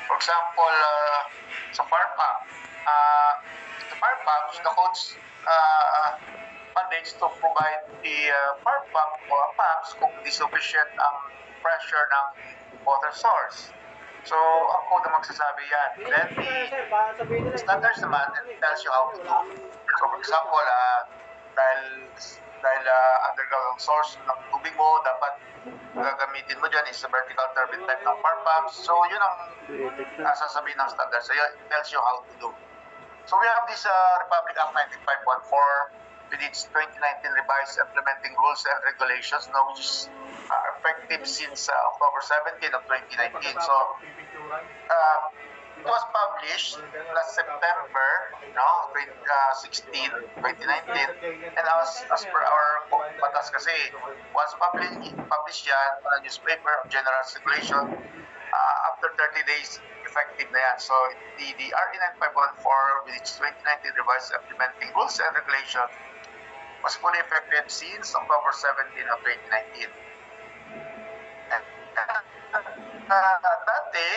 For example, sa fire pump, uh, the fire pumps, the codes mandates to provide the fire pump o pumps kung di sufficient ang pressure ng water source. So, ang code na magsasabi yan. Then, the standards naman, it tells you how to do. So, for example, dahil underground ang source ng tubig mo, dapat gagamitin mo dyan is a vertical turbine type ng fire pumps. So, yun ang sasabihin ng standards. So, it tells you how to do. So, we have this Republic Act 9514 with its 2019 revised implementing rules and regulations, now which is effective since October 17 of 2019. So, it was published last September, 16, 2019. And as per our batas kasi, once published yan on a newspaper of general circulation, after 30 days, effective na yan. So, the RE 9514 with its 2019 revised implementing rules and regulations was fully effective since October 17 of 2019. Dati,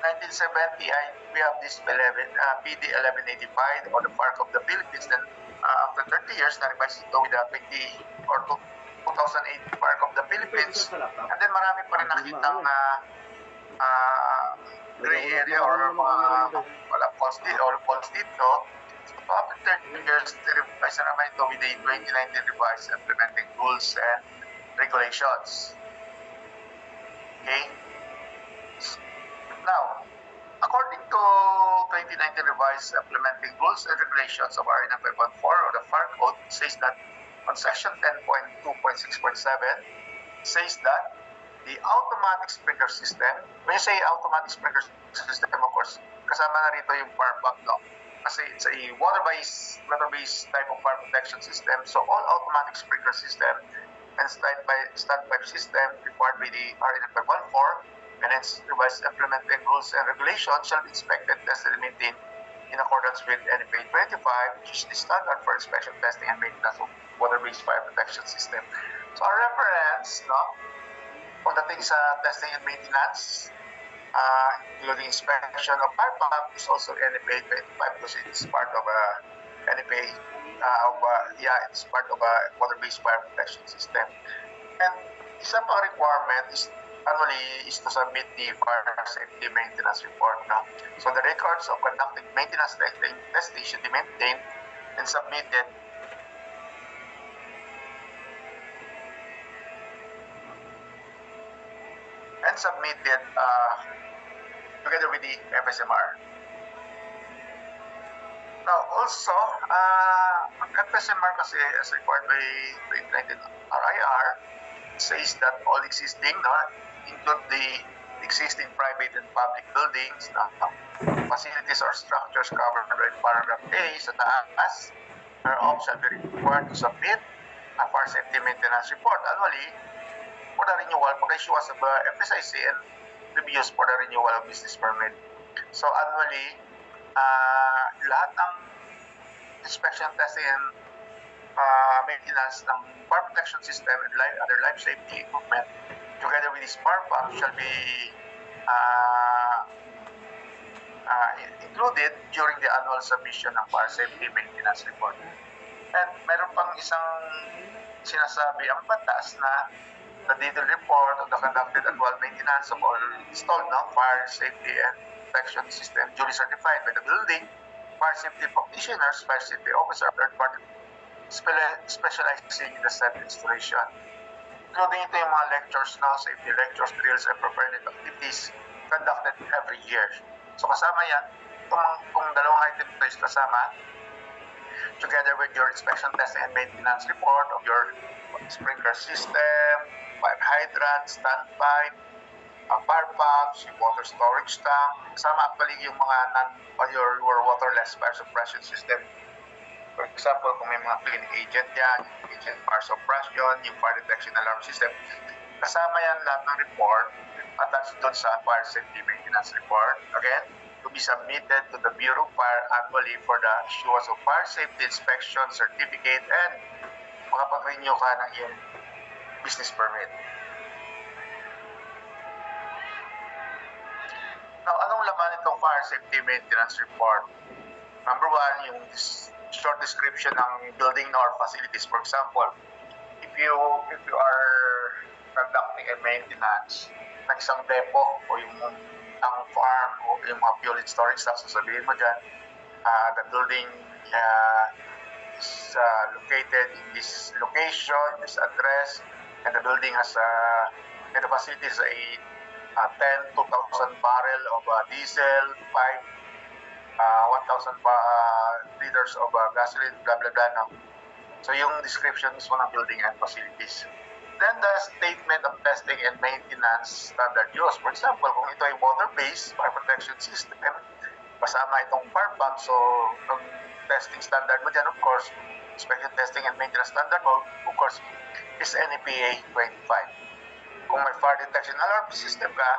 1970, we have this PD 1185 or the FARC of the Philippines. Then, after 30 years, na-revise ito with the 2008 FARC of the Philippines. And then, marami pa rin nakitang gray area or wala false dito. So, after 30 years, revise na naman ito with the 2019 revised implementing rules and regulations. Okay? Now, according to 2019 revised implementing rules and regulations of RE 9514 or the FAR Code, says that on section 10.2.6.7 says that the automatic sprinkler system, when you say automatic sprinkler system, of course, kasama na rito yung fire pump, no? Kasi it's a water-based type of fire protection system. So all automatic sprinkler system and standpipe system required by the RE 9514 and its revised implementing rules and regulations shall be inspected, tested, and maintained in accordance with NFPA 25, which is the standard for inspection, testing, and maintenance of water-based fire protection system. So our reference, pagdating sa testing and maintenance, including inspection of fire pump, is also NFPA 25 because it's part of NFPA it's part of a water-based fire protection system. And isang pang requirement is annually is to submit the fire safety maintenance report. So the records of conducted maintenance testing should be maintained and submitted together with the FSMR. Now, also, ang FSMR kasi as required by 2019 RIR says that all existing, include the existing private and public buildings, facilities or structures covered by paragraph A sa taas, thereof shall be required to submit a fire safety maintenance report annually for the renewal, for the issuance of FSIC and to be used for the renewal of business permit. So annually, lahat ng inspection, testing, and maintenance ng fire protection system and other life safety equipment together with this fire pump shall be included during the annual submission ng fire safety maintenance report. And meron pang isang sinasabi ang batas na the detailed report of the conducted annual maintenance of all installed fire safety and protection system duly certified by the building, fire safety practitioners, fire safety officer, third party specializing in the said installation. Including ito yung mga lectures, safety lectures, drills, and preparedness activities conducted every year. So kasama yan, kung dalawang item ito is kasama, together with your inspection, testing, and maintenance report of your sprinkler system, fire hydrant, standpipe, fire pumps, yung water storage tank, kasama actually yung mga your waterless fire suppression system. For example, kung may mga cleaning agent yan, agent fire suppression, yung fire detection alarm system, kasama yan lahat ng report attached doon sa fire safety maintenance report. Again, to be submitted to the Bureau of Fire annually for the issuance of fire safety inspection certificate and makapag-renew ka ng iyong business permit. Now, anong laman itong fire safety maintenance report? Number one, yung short description ng building or facilities. For example, if you are conducting a maintenance ng isang depot o yung ang farm o yung mga fuel and storage stocks, sasabihin mo dyan, the building is located in this location, this address, and the building has and the facility is a 10 to 1,000 barrel of diesel, 1,000 liters of gasoline, blah, blah, blah. No? So yung description is one of building and facilities. Then the statement of testing and maintenance standard use. For example, kung ito ay water-based fire protection system, kasama itong fire pump, so yung testing standard mo dyan, of course, inspection testing and maintenance standard mo, of course, is NEPA 25. Kung may fire detection alarm system ka,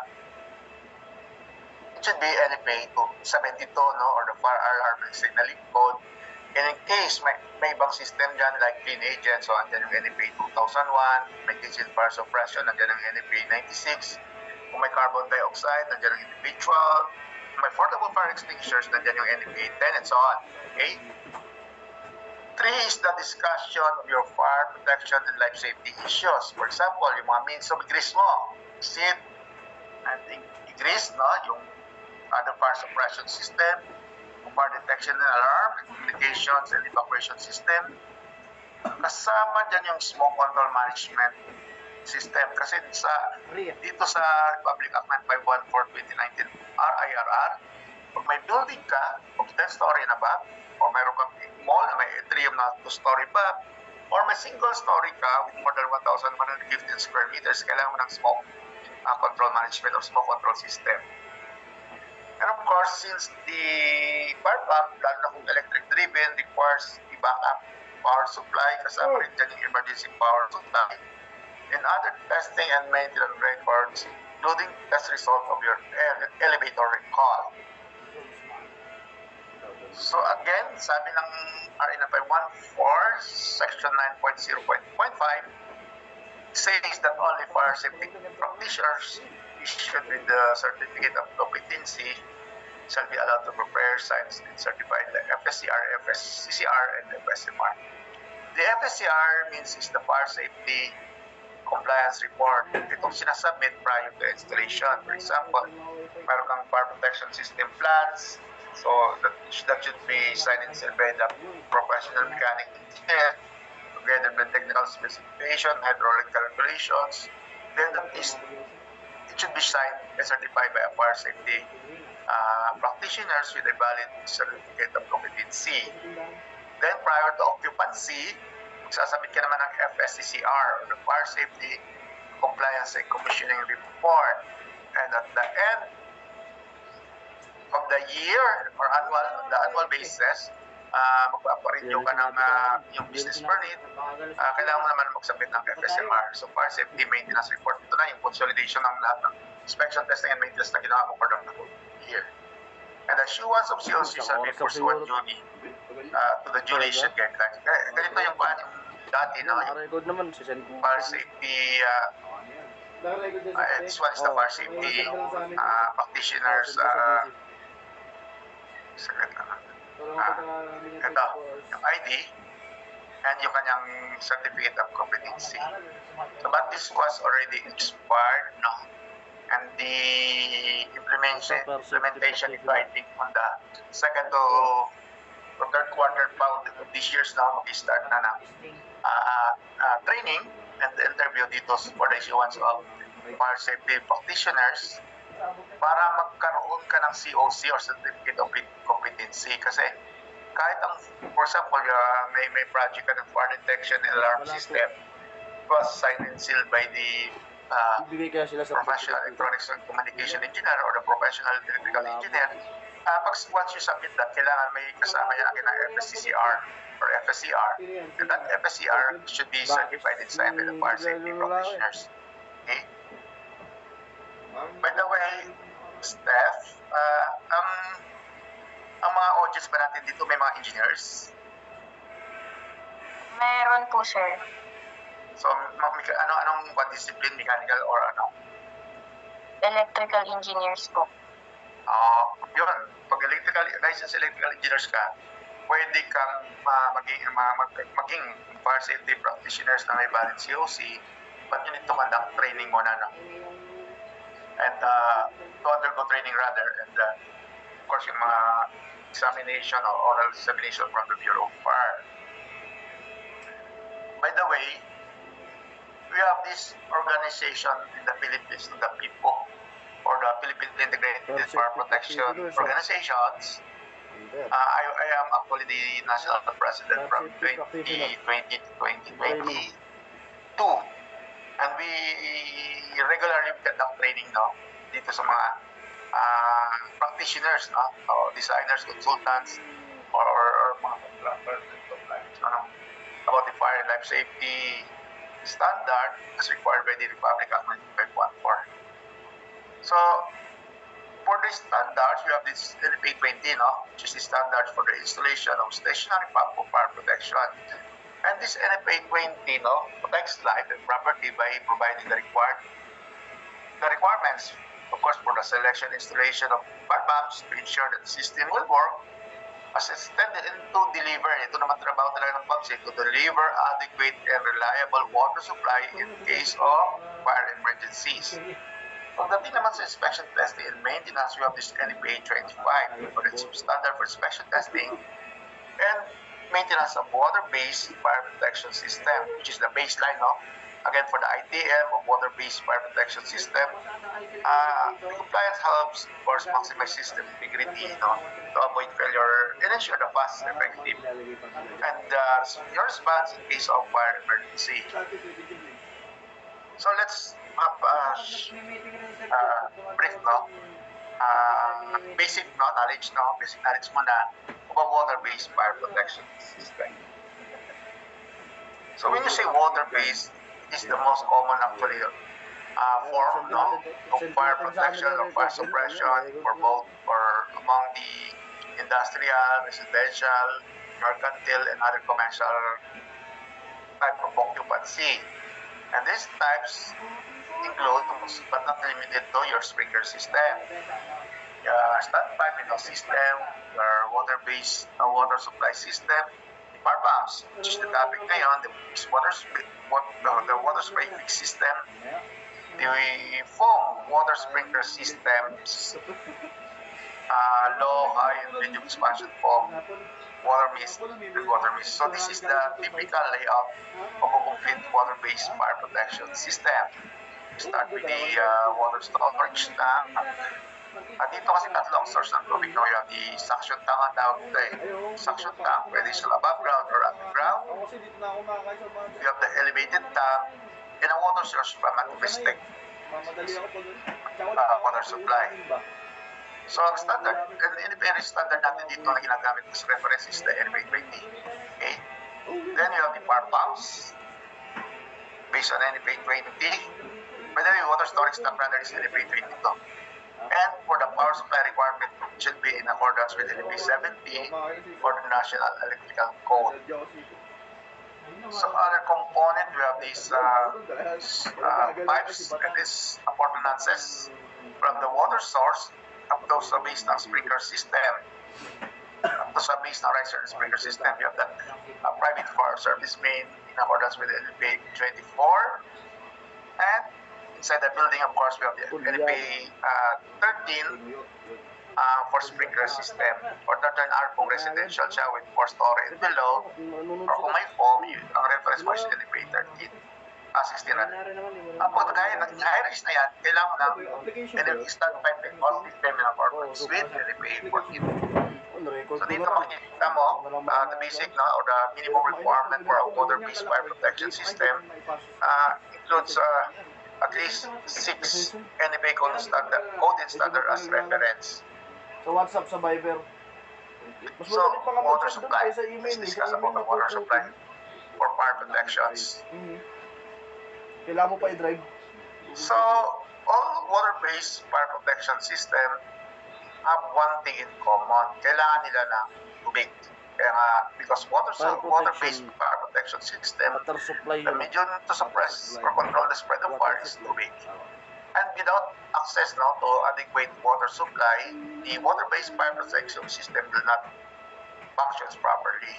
it should be NEPA 72, no, or the fire alarm and signaling code. And in case may ibang system dyan like clean agent, so andyan yung NEPA 2001, may kitchen fire suppression, andyan yung NEPA 96, kung may carbon dioxide, andyan yung NEPA 12, kung may portable fire extinguishers, andyan yung NEPA 10, and so on. Okay? 3 is the discussion of your fire protection and life safety issues. For example, yung mga means of egress mo, seat, and egress, no, yung other fire suppression system, fire detection and alarm, communications and evacuation system. Kasama dyan yung smoke control management system. Kasi dito sa Republic Act 951/2019 RIRR, pag may building ka, of 10-story na ba, o mayroon kang mall na may atrium na 2-story ba, or may single story ka with more than 1,115 square meters, kailangan mo ng smoke control management or smoke control system. And of course, since the fire pump, lalo na kung electric-driven, requires the backup power supply, kasama rin dyan yung emergency power supply, and other testing and maintenance records, including test result of your elevator recall. So again, sabi ng RA 951/4, Section 9.0.5, says that only fire safety practitioners issued with the certificate of competency shall be allowed to prepare, sign, and certify the FSCR, FSCCR, and FSMR. The FSCR means is the fire safety compliance report. Itong sinasubmit prior to installation. For example, mayroon kang fire protection system plans, so that should be signed and sealed by the professional mechanic engineer, together with technical specification, hydraulic calculations. Then it should be signed and certified by a fire safety practitioners with a valid certificate of competency. Then prior to occupancy, sasabit ka naman ng FSCCR, or the Fire Safety Compliance and Commissioning Report. And at the end of the year or annual basis, magpaparenew ka ng yung business permit, kailangan mo naman magsabit ng FSMR. So Fire Safety Maintenance Report, ito na yung consolidation ng lahat ng inspection, testing, and maintenance na ginawa mo for the whole year. And the issuance of COC shall be pursuant duly to the duly issued guidelines. Ganito yung dati, no? Yung fire safety, this one is the fire safety practitioners, ito, yung ID, and yung kanyang certificate of competency. So, but this was already expired, no? And the implementation is, I think, on the second to third quarter of this year's now, mag-start na ng training and interview dito for the issuance of fire safety practitioners para magkaroon ka ng COC or Certificate of Competency. Kasi kahit ang, for example, may project ka ng fire detection and alarm system, it was signed and sealed by the professional electronics and communication engineer or the professional electrical engineer. Once you submit that, kailangan may kasama yan ng FSCCR or FSCR. And that FSCR should be certified and signed by the fire safety practitioners. Okay? By the way, Steph, ang mga audience ba natin dito may mga engineers? Meron po, sir. So, anong discipline, mechanical or ano? Electrical engineers po. Yun, pag licensed electrical engineers ka, pwede kang maging fire safety practitioners na may valid COC, but you need to conduct training muna, no? And to undergo training rather, and of course yung mga examination or oral examination from the Bureau of Fire. By the way, we have this organization in the Philippines, the PIPO, or the Philippine Integrated Fire Protection Organizations. I am actually the national president from 2020 to 2022. And we regularly conduct training, no, dito sa mga practitioners, no, o designers, consultants, or mga contractors about the fire and life safety standard as required by the Republic Act 9514. So, for the standards, we have this NFA 20, no, which is the standards for the installation of stationary pump for fire protection. And this NFA 20, no, protects life and property by providing the requirements, of course, for the selection and installation of fire pumps to ensure that the system will work as extended and to deliver. Ito naman trabaho talaga ng pumps, to deliver adequate and reliable water supply in case of fire emergencies. Pagdating naman sa inspection testing and maintenance, we have this NFA 25, for its standard for inspection testing and maintenance of water-based fire protection system, which is the baseline, no? Again, for the ITM of water-based fire protection system, the compliance helps, of course, maximize system integrity, no, to avoid failure and ensure the fast, effective, and your response in case of fire emergency. So let's have brief, no, basic, no, knowledge, no, basic knowledge muna about water-based fire protection system. So when you say water-based, is the most common actually form, no, of fire protection or fire suppression for both or among the industrial, residential, mercantile, and other commercial type of occupancy. And these types include, but not limited to, your sprinkler system, standby window system, your water-based water supply system, fire pumps, which is the topic ngayon, the water spray system, the foam water sprinkler systems, low, high, and medium expansion foam, water mist, and water mist. So this is the typical layout of a complete water-based fire protection system. Start with the water storage tank. Dito kasi tatlong source ng tubig, no? You have the suction tank ang tawag ito eh. Suction tank, pwede siya above ground or underground. You have the elevated tank and a water source from a domestic water supply. So ang standard, and very standard natin dito na ginagamit as reference is the NFA 20. Okay? Then you have the fire pumps based on NFA 20. By the way, water storage tank rather is NFA 22. And for the power supply requirement, it should be in accordance with NFA 70 for the National Electrical Code. So other component, we have these pipes and these appurtenances from the water source up to sa base ng sprinkler system. Up to sa base ng riser and sprinkler system, we have the private fire service main in accordance with the NFA 24. And inside the building, of course, we have the NFA 13 for sprinkler system. For the R kung residential siya with 4-story and below, or kung may foam, ang reference mo is NFA 13. 16 na. Ang pagkakaya ng high-rise na yan, kailangan ng NFA standby technology terminal performance with NFA 14. So dito makikita mo the basic, no, or the minimum requirement for a water-based fire protection system includes at least 6 NFA code and standard as reference. So WhatsApp sa Viber. So water supply, let's discuss about the water supply for fire protections. Kailangan mo pa i-drive. So all water-based fire protection system have one thing in common. Kailangan nila ng tubig. Kaya nga, because water-based fire protection system, the medium to suppress or control the spread of fire is tubig. And without access now to adequate water supply, the water-based fire protection system will not function properly.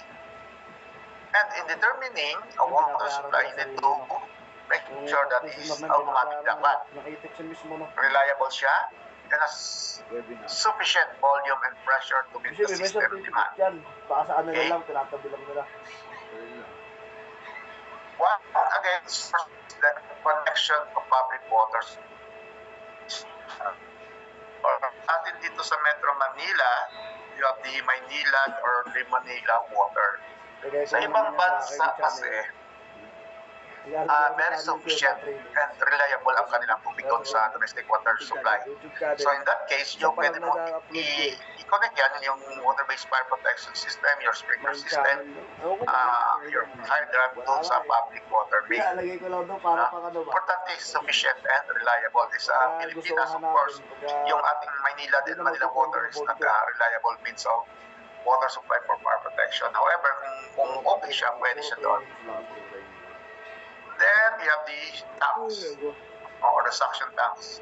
And in determining a water supply, you need to make sure that it is automatic dapat. Nakaitik siya mismo, no? Reliable siya and has sufficient volume and pressure to meet Kasi the may system message demand. yan. Baka sa ano Okay. na lang, tinatabi lang nila. One against the connection of public waters. Or natin dito sa Metro Manila, you have the Maynila or the Manila water. Sa ibang bansa kasi, very sufficient and reliable ang kanilang tubig doon sa domestic water supply. So in that case, yung pwede mo i-connect yan, yung water-based fire protection system, your sprinkler system, your hydrant doon sa public water main. Lagay ko lang doon para pang ano ba? Importante, sufficient and reliable. Sa Pilipinas, of course, yung ating Maynila and Manila water is not a reliable means of water supply for fire protection. However, kung okay siya, pwede siya doon. Then, we have the tanks or the suction tanks.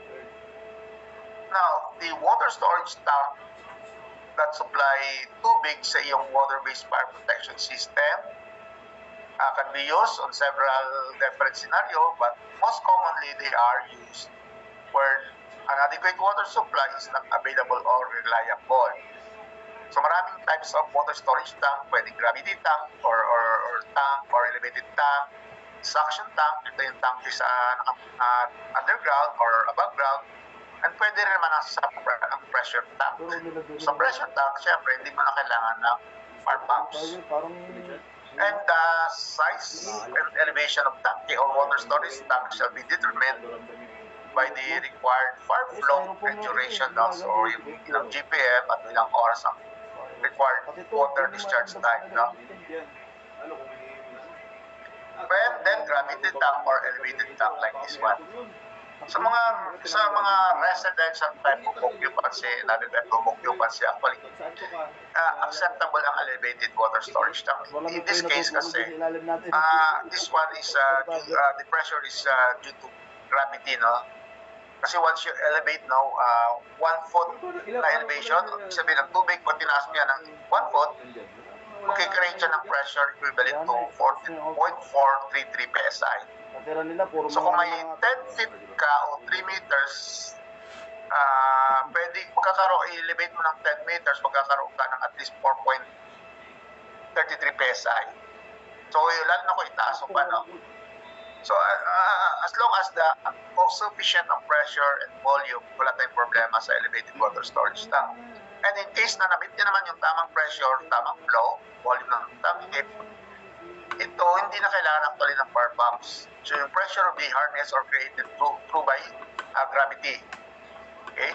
Now, the water storage tank that supply tubig sa iyong water-based fire protection system can be used on several different scenarios, but most commonly they are used where an adequate water supply is not available or reliable. So maraming types of water storage tank, pwedeng gravity tank or tank or elevated tank, suction tank, ito yung tank sa underground or above ground, and pwede rin naman ang pressure tank. Sa pressure tank, syempre, hindi mo na kailangan ng fire pumps. And the size and elevation of tank or water storage tank shall be determined by the required fire flow and duration also, yung ilang GPM at ilang oras ang required water discharge time. No? Well, then gravity tank or elevated tank like this one. Sa mga residential type of occupancy, another type of occupancy, actually, acceptable ang elevated water storage tank. In this case kasi, this one is, the pressure is due to gravity, no? Kasi once you elevate now, 1 foot na elevation, sabihin ng tubig, pag tinaas mo yan ng 1 foot, magkikreate siya ng pressure equivalent to 14.433 PSI. So kung may 10 feet ka o 3 meters, pwede i-elevate mo ng 10 meters, magkakaroon ka ng at least 4.33 PSI. So lalo na kung itaas mo pa, no? So as long as the sufficient ng pressure and volume, wala tayong problema sa elevated water storage tank. And in case na na-meet niya naman yung tamang pressure, tamang flow, volume ng tank, ito hindi na kailangan actually ng fire pumps. So yung pressure will be harnessed or created through by gravity. Okay?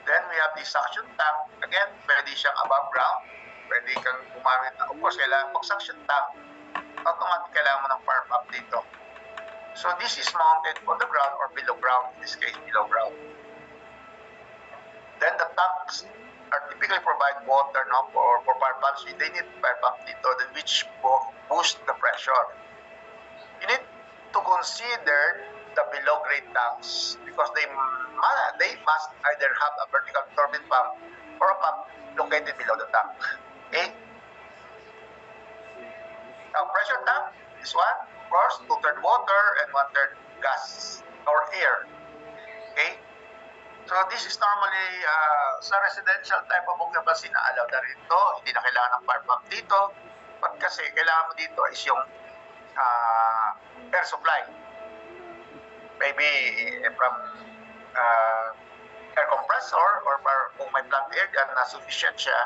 Then we have the suction tank. Again, pwede siyang above ground. Pwede kang gumamit na, of course, kailangan pag suction tank, automatic kailangan mo ng fire pump dito. So this is mounted on the ground or below ground, in this case below ground. Then the tanks are typically provide water, no, for fire pumps. They need fire pump dito which boost the pressure. You need to consider the below grade tanks because they must either have a vertical turbine pump or a pump located below the tank. Okay? Now pressure tank, this one, of course, 2/3 water and 1/3 gas or air. Okay? So this is normally sa residential type of occupancy na allowed na rin ito. Hindi na kailangan ng fire pump dito. But kasi kailangan mo dito is yung air supply. Maybe from air compressor or kung may plant air dyan na sufficient siya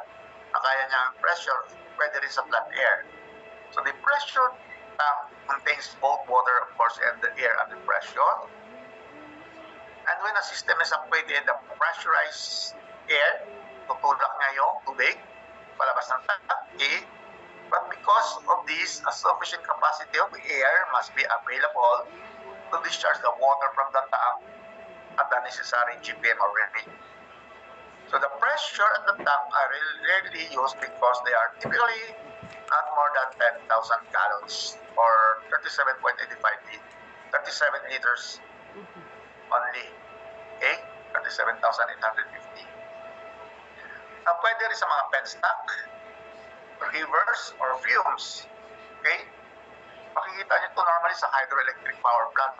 na kaya niya ang pressure, pwede rin sa plant air. So the pressure tank contains both water, of course, and the air under pressure. And when a system is activated, the pressurized air, tutulak niya yung tubig, palabas ng tanke. But because of this, a sufficient capacity of air must be available to discharge the water from the tank at the necessary GPM or rating. So the pressure at the tank are rarely used because they are typically not more than 10,000 gallons or 37 liters only. Okay? 37,850. Pwede rin sa mga penstock, rivers, or fumes. Okay? Makikita nyo ito normally sa hydroelectric power plant.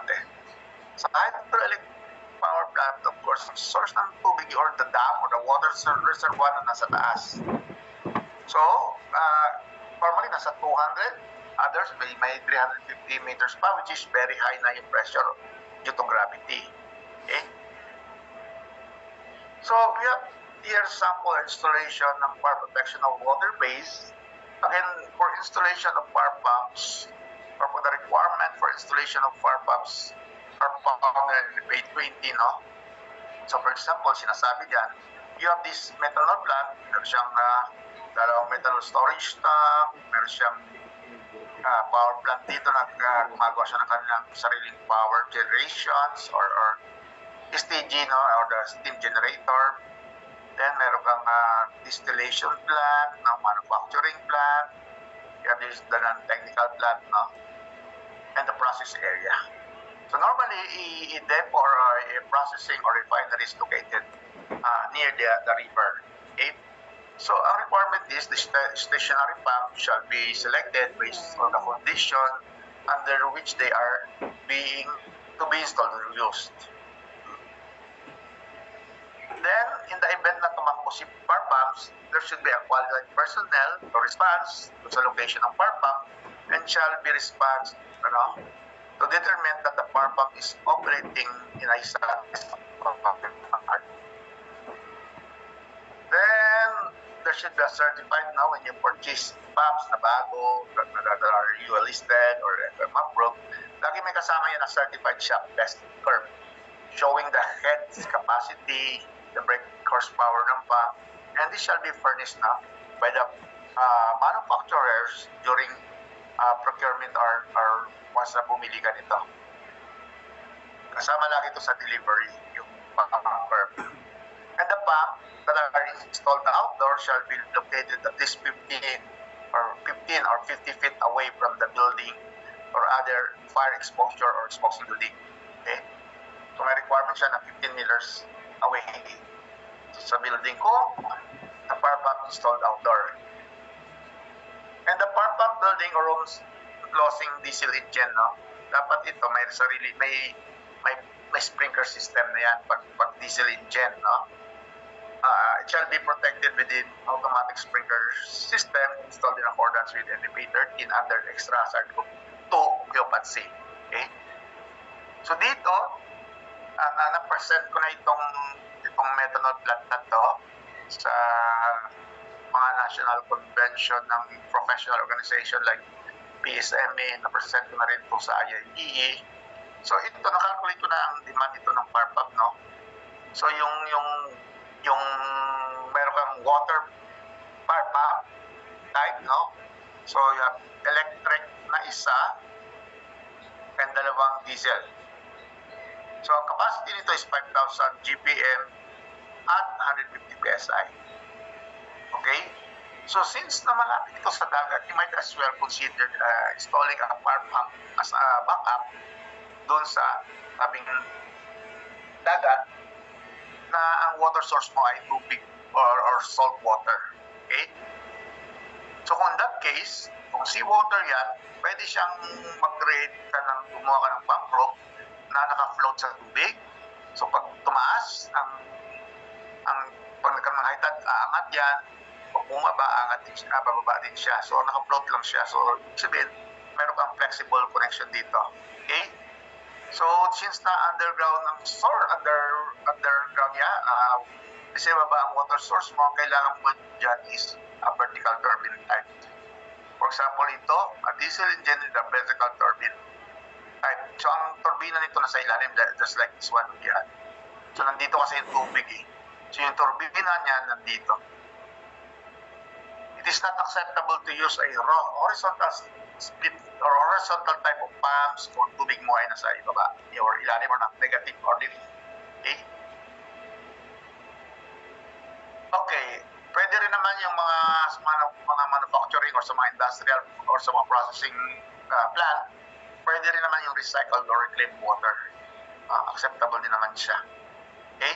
Sa hydroelectric power plant, of course, ang source ng tubig or the dam or the water reservoir na nasa taas. So, normally nasa 200, others may 350 meters pa, which is very high na yung pressure due to gravity. Okay? So, we have here sample installation ng fire protection of water base. Again, for installation of fire pumps, or for the requirement for installation of fire pumps are found in page 20, no? So, for example, sinasabi dyan, you have this methanol plant, meron siyang dalawang methanol storage tank, meron siyang power plant dito na gumagawa siya ng kanilang sariling power generations or STG, no? Or the steam generator. Then, meron kang distillation plant, no? Manufacturing plant, you have this the non-technical plant, no? And the process area. So normally, a depot or a processing or refinery is located near the river. Okay? So ang requirement is the stationary pump shall be selected based on the condition under which they are to be installed or used. Then, in the event na tumakbo si fire pumps, there should be a qualified personnel to response to the location ng fire pump and shall be response, to determine that the fire pump is operating in a Then, there should be a certified now when you purchase pumps na bago, that are UL listed or FM approved, lagi may kasama yan a certified shop test curve showing the head's capacity, the brake horsepower ng pump, and this shall be furnished now by the manufacturers during procurement or once na bumili ka nito. Kasama lagi ito sa delivery, yung pump curve. And the pump that are installed outdoor shall be located at least 15 or 50 feet away from the building or other fire exposure or exposed building. Okay? So may requirement siya na 15 meters away. So, sa building ko, the fire pump installed outdoor. And the fire pump building or rooms closing diesel engine, no? Dapat ito may sarili, may sprinkler system na yan pag diesel engine, no? It shall be protected within automatic sprinkler system installed in accordance with NFPA 13 under extra hazard group 2 occupancy. Okay? So dito, na-present ko na itong methanol plant na to sa mga national convention ng professional organization like PSMA, na-present ko na rin po sa IIEE. So ito, nakalculate ko na ang demand ito ng fire pump, no? So yung meron kang water fire pump type, no? So you have electric na isa and dalawang diesel. So ang capacity nito is 5,000 GPM at 150 PSI. Okay? So since na malapit ito sa dagat, you might as well consider installing a fire pump as a backup doon sa tabing dagat na ang water source mo ay tubig or salt water. Okay? So kung in that case, kung seawater yan, pwede siyang mag-create ka ng gumawa ka ng pump rope na naka-float sa tubig. So pag tumaas, pag nagkaroon ng high tide, aangat yan. Pag bumaba, aangat din siya, bababa din siya. So naka-float lang siya. So sabihin, meron kang flexible connection dito. Okay? So since na underground ang underground niya, kasi baba ang water source mo, kailangan mo dyan is a vertical turbine type. For example, ito, a diesel engine with a vertical turbine type. So ang turbina nito nasa ilalim, just like this one yan. So nandito kasi yung tubig eh. So yung turbina niya nandito. It is not acceptable to use a horizontal split or horizontal type of pumps kung tubig mo ay nasa ibaba or ilalim or negative or okay? Okay, pwede rin naman yung mga manufacturing or sa mga industrial or sa mga processing plant, pwede rin naman yung recycled or reclaimed water. acceptable din naman siya. Okay?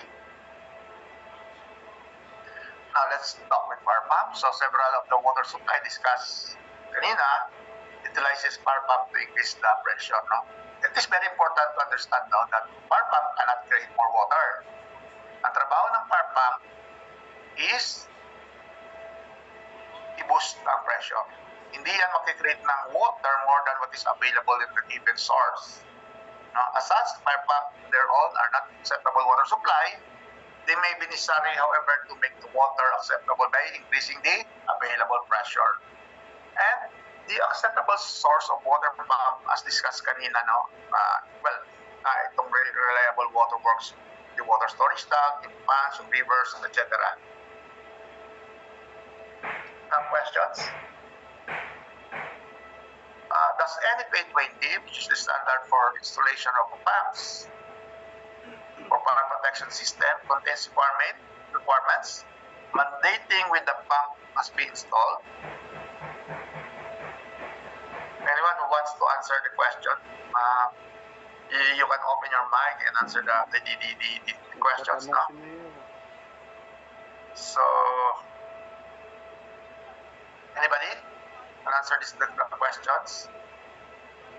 Now, let's talk with power pump. So, several of the water supply discussed kanina utilizes power pump to increase the pressure. No? It is very important to understand now that power pump cannot create more water. Ang trabaho ng power pump is i-boost ang pressure. Hindi yan makikreate ng water more than what is available in the given source. No? As such, power pump, their own are not acceptable water supply. They may be necessary, however, to make the water acceptable by increasing the available pressure. And the acceptable source of water pump, as discussed kanina, no? Itong reliable water works, the water storage tank, the ponds, rivers, etc. Questions? Does NFPA 20, which is the standard for installation of pumps or power protection system, contains requirements mandating when the pump must be installed? Anyone who wants to answer the question, you can open your mic and answer the questions, no? So, anybody can answer the questions?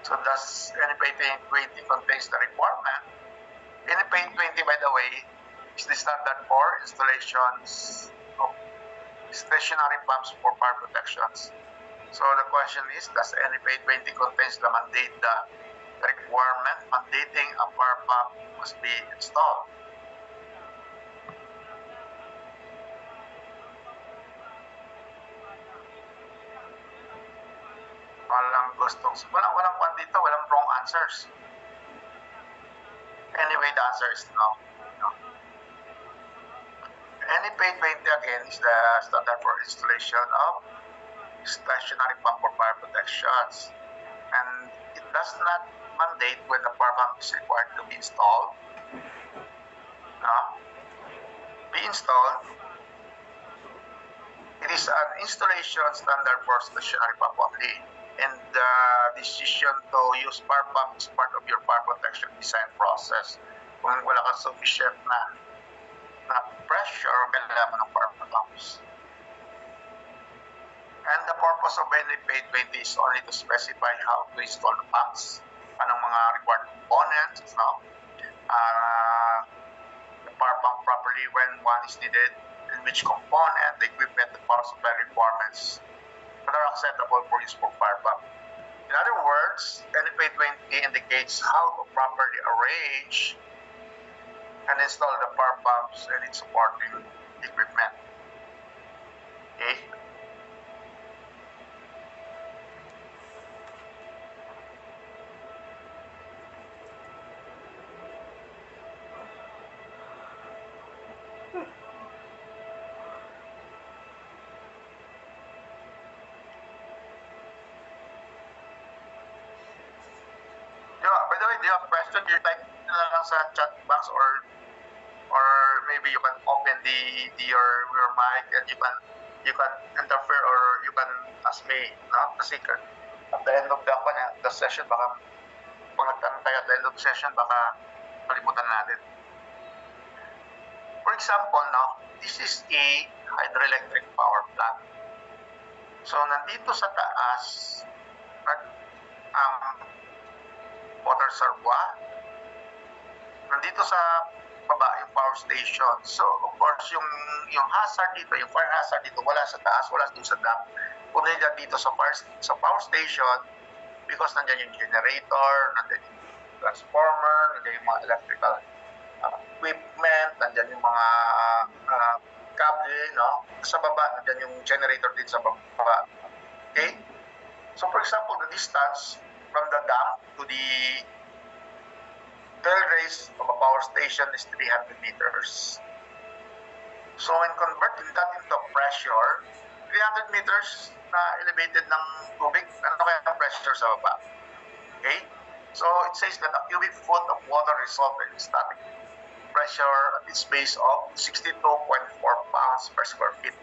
So, does NFPA 20 contains the requirement? NFPA 20, by the way, is the standard for installations of stationary pumps for fire protections. So the question is, does NFPA 20 contains the requirement mandating a fire pump must be installed? Walang kwan dito, walang wrong answers. Anyway, the answer is no. NFPA 20 again is the standard for installation of stationary pump for fire protections, and it does not mandate when the fire pump is required to be installed. Be installed. It is an installation standard for stationary pump only, and the decision to use fire pump is part of your fire protection design process. Kung wala kang sufficient na pressure, kailangan mo ng fire pumps. And the purpose of NFPA 20 is only to specify how to install the pumps, anong mga required components, no? The power pump properly when one is needed, and which component, the equipment, the power supply requirements that are acceptable for use for fire pump. In other words, NFPA 20 indicates how to properly arrange and install the power pumps and its supporting equipment. Okay? By the way, do you have a question? You type na lang sa chat box, or maybe you can open your mic and you can interfere, or you can ask me, no? Kasi at the end of the session, baka pag nagtanong tayo at the end of the session, baka kalimutan natin. For example, no, this is a hydroelectric power plant. So, nandito sa taas, water reservoir. Nandito sa baba yung power station. So, of course, yung hazard dito, yung fire hazard dito, wala sa taas, wala dito sa dam. Kung nandiyan dito sa power station, because nandiyan yung generator, nandiyan yung transformer, nandiyan yung mga electrical equipment, nandiyan yung mga cable, no? Sa baba, nandiyan yung generator din sa baba. Okay? So, for example, the distance from the dam to the tail race of a power station is 300 meters. So when converting that into pressure, 300 meters na elevated ng tubig, ano kaya ang pressure sa baba? Okay? So it says that a cubic foot of water results in static pressure at its base of 62.4 pounds per square feet.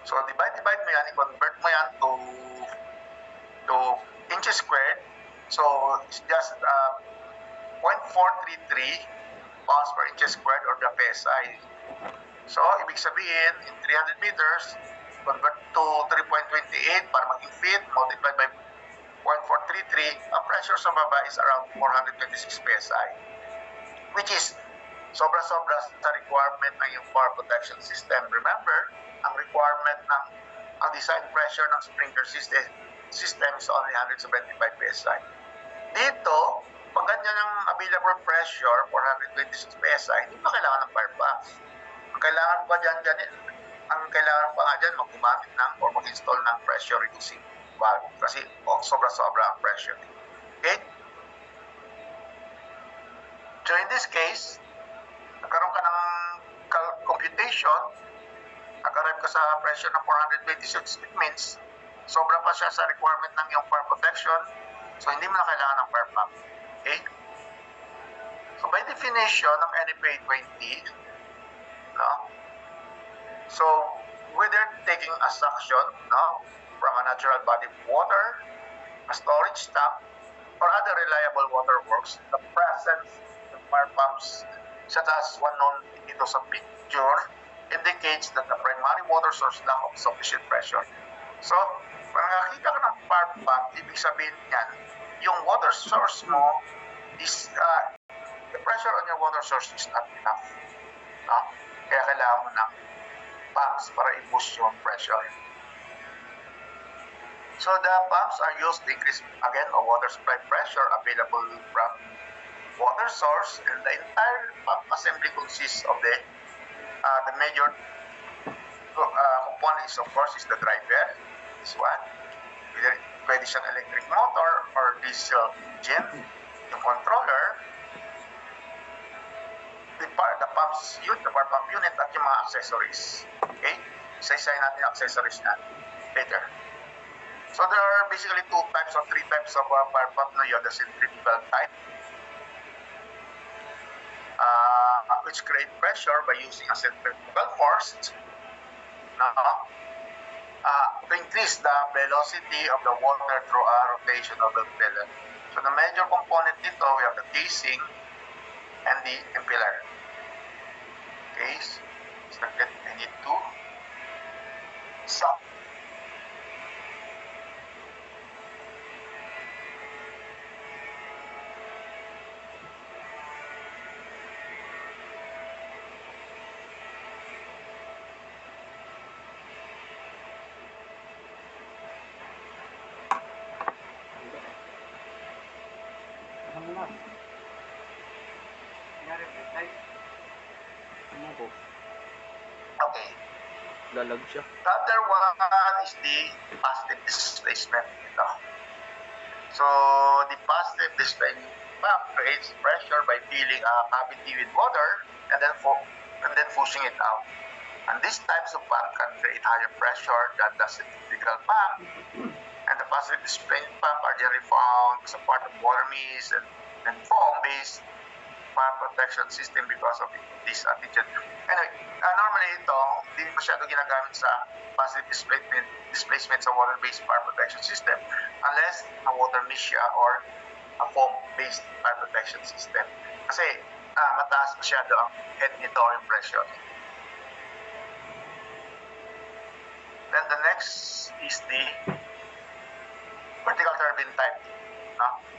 So divide mo yan, i-convert mo yan to inches squared. So it's just 0.433 pounds per inches squared or the PSI. So, ibig sabihin, in 300 meters, convert to 3.28 para maging feet, multiplied by 0.433, ang pressure sa baba is around 426 PSI, which is sobra-sobra sa requirement ng yung power protection system. Remember, ang requirement ng ang design pressure ng sprinkler system is only 175 PSI. Dito, pag ganyan ang available pressure, 426 PSI, hindi pa kailangan ng fire pumps. Ang kailangan pa nga dyan, mag-gumamit ng or mag-install ng pressure reducing valve kasi sobra-sobra ang pressure. Okay? So in this case, nagkaroon ka ng computation, nag-arrive ka sa pressure ng 426, it means sobra pa siya sa requirement ng iyong fire protection, so hindi mo na kailangan ng fire pump. Okay? So by definition ng NFPA 20, no? So whether taking a suction, no, from a natural body of water, a storage tank, or other reliable water works, the presence of fire pumps, such as one known dito sa picture, indicates that the primary water source lack of sufficient pressure. So, pag nakakita ka ng fire pump, ibig sabihin niyan, yung water source mo is, the pressure on your water source is not enough. No? Kaya kailangan mo ng pumps para i-boost yung pressure. So the pumps are used to increase, again, the water supply pressure available from water source, and the entire pump assembly consists of the major components, of course, is the driver, this one, pwede siyang electric motor or diesel engine, yung controller, the power pump unit, at yung mga accessories. Okay? Isa-isahin natin yung accessories na later. So there are basically two types or three types of fire pump. No? You have the centrifugal type, which create pressure by using a centrifugal force to increase the velocity of the water through a rotation of the impeller. So the major component dito, we have the casing and the impeller. Case, second, I need to stop. Ano na? Ano po? Okay. Lalag siya. The other one is the positive displacement. So the positive displacement pump creates pressure by filling a cavity with water and then pushing it out. And these types of pump can create higher pressure than the centrifugal pump. And the positive displacement pump are generally found as a part of water mist and foam-based fire protection system because of this attitude. Anyway, normally ito, hindi masyado ginagamit sa positive displacement sa water-based fire protection system unless a water mist siya or a foam-based fire protection system. Kasi mataas masyado ang head nito yung pressure. Then the next is the vertical turbine type.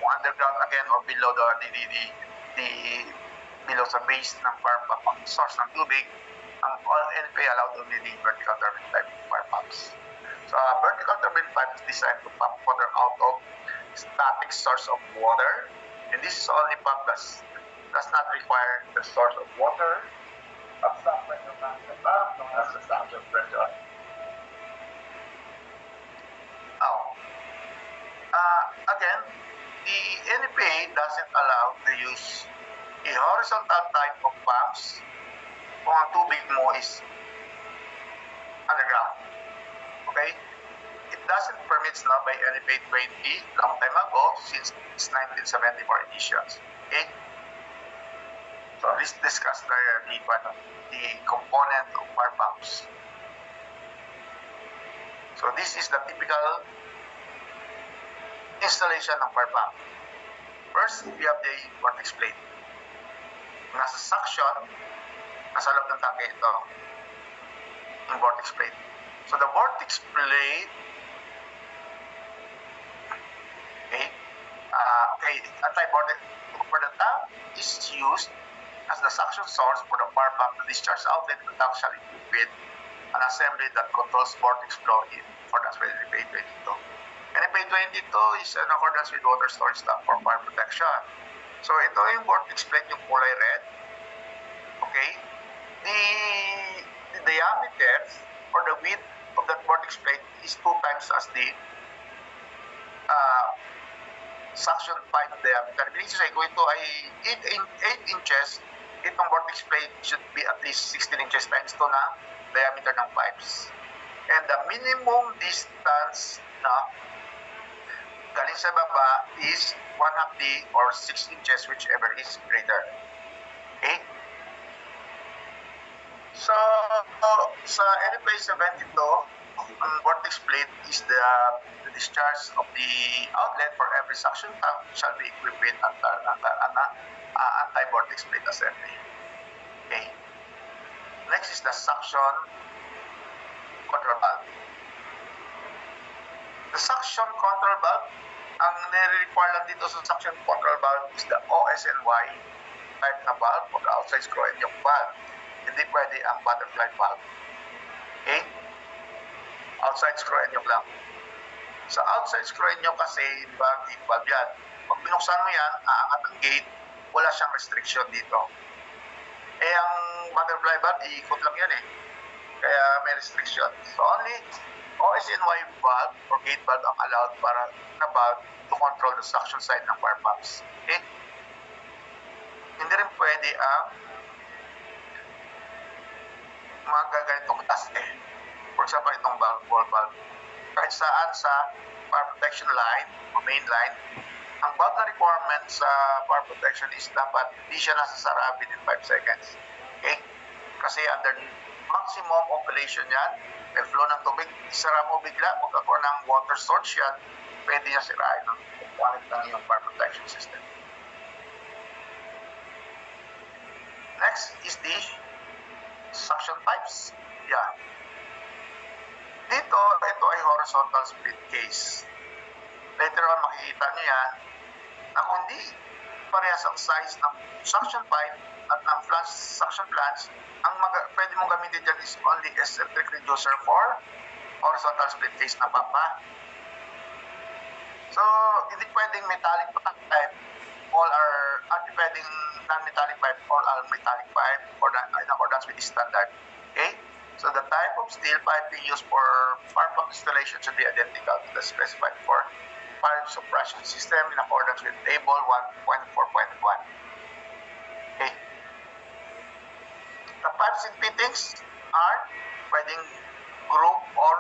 Underground again or below below sa base ng fire pump, ang source ng tubig, ang NFPA allowed only the vertical turbine type fire pumps. So a vertical turbine pipe is designed to pump water out of static source of water, and this is only pump does not require the source of water of some pressure pump known as the suction pressure. Again, the NFPA doesn't allow the use a horizontal type of pumps kung ang tubig mo is underground. Okay? It doesn't permit now by NFPA 20 long time ago since its 1974 editions. Okay? So let's discuss the component of fire pumps. So this is the typical installation ng fire pump. First, we have the vortex plate. Nasa suction, nasa loob ng tangke ito, yung vortex plate. So the vortex plate, anti-vortex for the tank is used as the suction source for the fire pump to discharge outlet. The tank shall equip with an assembly that controls vortex flow in accordance with NFA 22. NFA 22 is in accordance with water storage tank for fire protection. So ito yung vortex plate, yung kulay red. Okay? The diameter or the width of that vortex plate is 2 times as the suction pipe diameter. Meaning to say, kung ito ay 8 inches, itong vortex plate should be at least 16 inches times 2 na diameter ng pipes. And the minimum distance na galing sa baba is 1/2 D or 6 inches, whichever is greater. Okay? So, sa NFA 72, ang vortex plate is the discharge of the outlet for every suction tank shall be equipped with anti-vortex plate assembly. Okay. Next is the suction control valve. The suction control valve, ang nire-require lang dito sa suction control valve is the OSNY type na valve o the outside screw and yoke valve. Hindi pwede ang butterfly valve. Okay? Outside screw and yoke lang. Sa outside screw and yoke kasi, diba, deep valve yan. Pag binuksan mo yan, aangat ang gate, wala siyang restriction dito. Eh, ang butterfly valve, iikot lang yan eh. Kaya may restriction. So, only OSNY valve or gate valve ang allowed para na valve to control the suction side ng fire pumps. Okay? Hindi rin pwede ang mga gaganitong task eh. For example, itong valve, ball valve. Kahit saan sa fire protection line o main line, ang valve na requirement sa fire protection is dapat hindi siya nasasara within 5 seconds. Okay? Kasi under maximum operation yan, may flow ng tubig, isara mo bigla, magkakaroon ng water source yan, pwede niya sirain ng quality ng iyong fire protection system. Next is the suction pipes. Yeah. Dito, ito ay horizontal split case. Later on, makikita niyo yan na kung di parehas ang size ng suction pipe at ng flange suction flange, ang pwede mong gamitin dyan is only eccentric reducer for horizontal split case na papa. So, hindi pwedeng metallic pipe, hindi pwedeng non-metallic pipe, all are metallic pipe or in accordance with the standard. Okay? So, the type of steel piping used for fire pump installation should be identical to the specified for fire suppression system in accordance with table 1.4.1. Okay. The pipes and fittings are pwedeng group or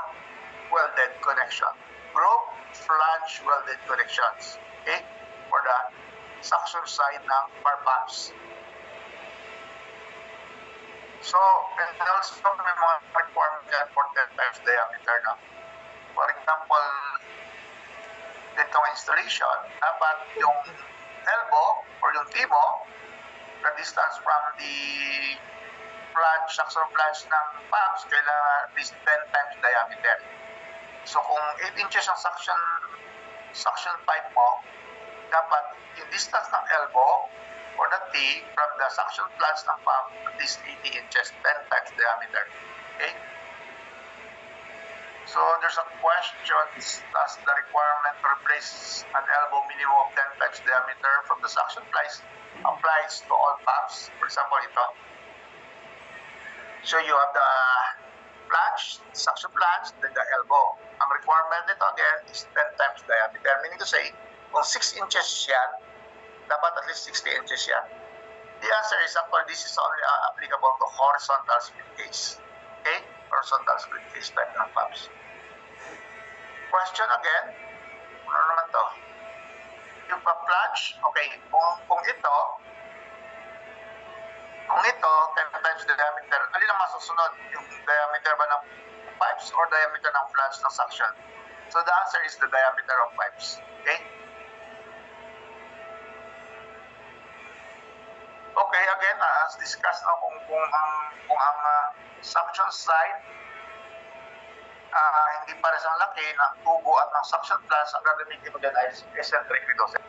welded connection. Group, flange, welded connections. Okay? For the suction side ng fire pumps. So, and also may mga requirement yan for 10 times diameter na. For example, dito installation, dapat yung elbow or yung timo, the distance from the flange, suction flange ng pumps, kailangan at least 10 times diameter. So, kung 8 inches ang suction pipe mo, dapat yung distance ng elbow or the T from the suction flange ng pump at least 80 inches, 10 times diameter. Okay? So, there's a question, does the requirement to replace an elbow minimum of 10 times diameter from the suction flange applies to all pumps? For example, ito. So, you have the flange, suction flange, then the elbow. Ang requirement nito again is 10 times diameter. Meaning to say, kung 6 inches yan, dapat at least 60 inches yan. The answer is actually this is only applicable to horizontal split case. Okay? Horizontal split case type ng pumps. Question again, ano naman to? Yung pa-flange, okay, kung ito, 10 times the diameter, alin ang masusunod? Yung diameter ba ng pipes or diameter ng flange ng suction? So the answer is the diameter of pipes. Okay? again, as discussed, kung ang suction side hindi para sa laki ng tubo at ng suction flask, ang gagamitin mo dyan ay eccentric reducer.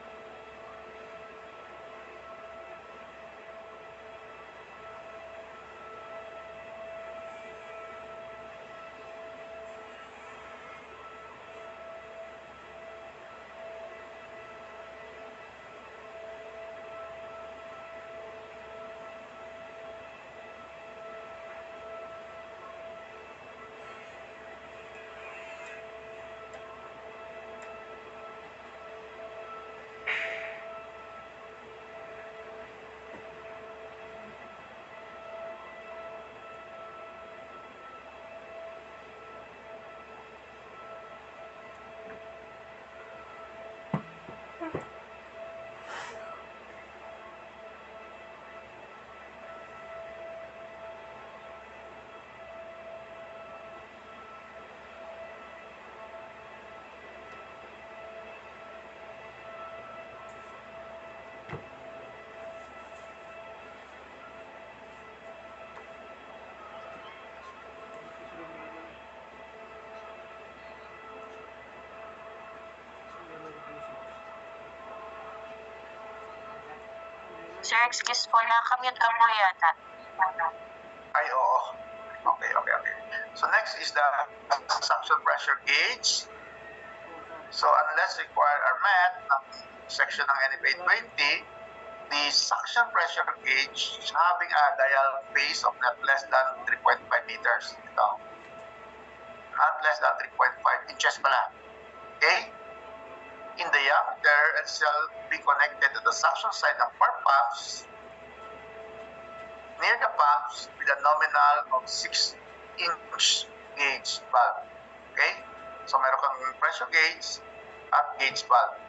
Sir, excuse po, nakamute ka po yata. Ay, oo. Okay. So next is the suction pressure gauge. So unless required are met ng section ng NF 820, the suction pressure gauge having a dial phase of not less than 3.5 meters. Ito. Not less than 3.5 inches pala. Okay? In the diameter, it shall be connected to the suction side ng far pumps near the pumps with a nominal of 6-inch gauge valve. Okay? So meron kang pressure gauge at gauge valve.